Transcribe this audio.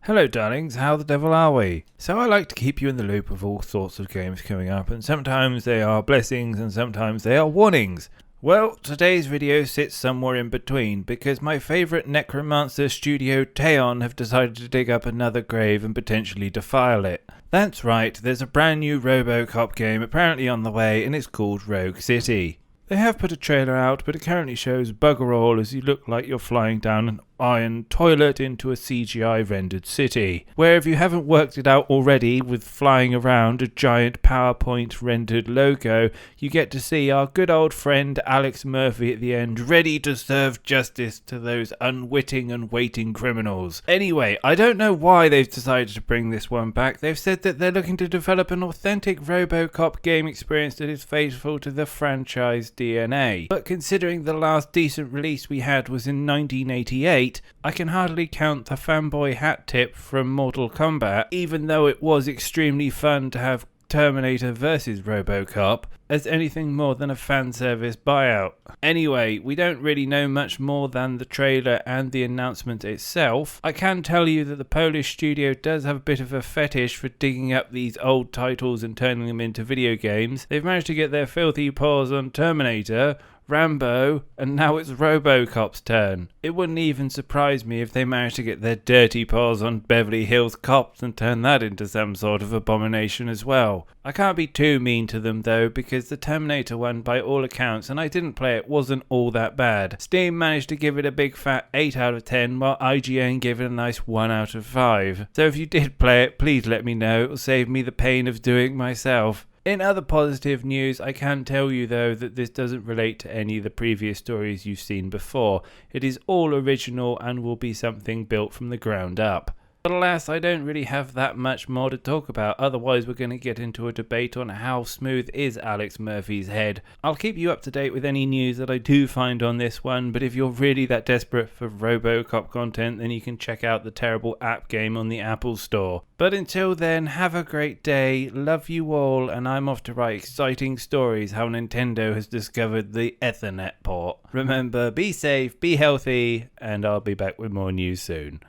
Hello darlings, how the devil are we? So I like to keep you in the loop of all sorts of games coming up, and sometimes they are blessings and sometimes they are warnings. Well, today's video sits somewhere in between, because my favourite necromancer studio Teon have decided to dig up another grave and potentially defile it. That's right, there's a brand new Robocop game apparently on the way, and it's called Rogue City. They have put a trailer out, but it currently shows bugger all as you look like you're flying down an iron toilet into a CGI rendered city, where if you haven't worked it out already with flying around a giant PowerPoint rendered logo, you get to see our good old friend Alex Murphy at the end, ready to serve justice to those unwitting and waiting criminals. Anyway, I don't know why they've decided to bring this one back. They've said that they're looking to develop an authentic Robocop game experience that is faithful to the franchise DNA. But considering the last decent release we had was in 1988, I can hardly count the fanboy hat tip from Mortal Kombat, even though it was extremely fun to have Terminator vs Robocop, as anything more than a fan service buyout. Anyway, we don't really know much more than the trailer and the announcement itself. I can tell you that the Polish studio does have a bit of a fetish for digging up these old titles and turning them into video games. They've managed to get their filthy paws on Terminator, Rambo, and now it's Robocop's turn. It wouldn't even surprise me if they managed to get their dirty paws on Beverly Hills Cops and turn that into some sort of abomination as well. I can't be too mean to them though, because the Terminator one, by all accounts, and I didn't play it, wasn't all that bad. Steam managed to give it a big fat 8 out of 10, while IGN gave it a nice 1 out of 5. So if you did play it, please let me know. It'll save me the pain of doing it myself. In other positive news, I can tell you though that this doesn't relate to any of the previous stories you've seen before. It is all original and will be something built from the ground up. But alas, I don't really have that much more to talk about, otherwise we're going to get into a debate on how smooth is Alex Murphy's head. I'll keep you up to date with any news that I do find on this one, but if you're really that desperate for Robocop content, then you can check out the terrible app game on the Apple Store. But until then, have a great day, love you all, and I'm off to write exciting stories how Nintendo has discovered the Ethernet port. Remember, be safe, be healthy, and I'll be back with more news soon.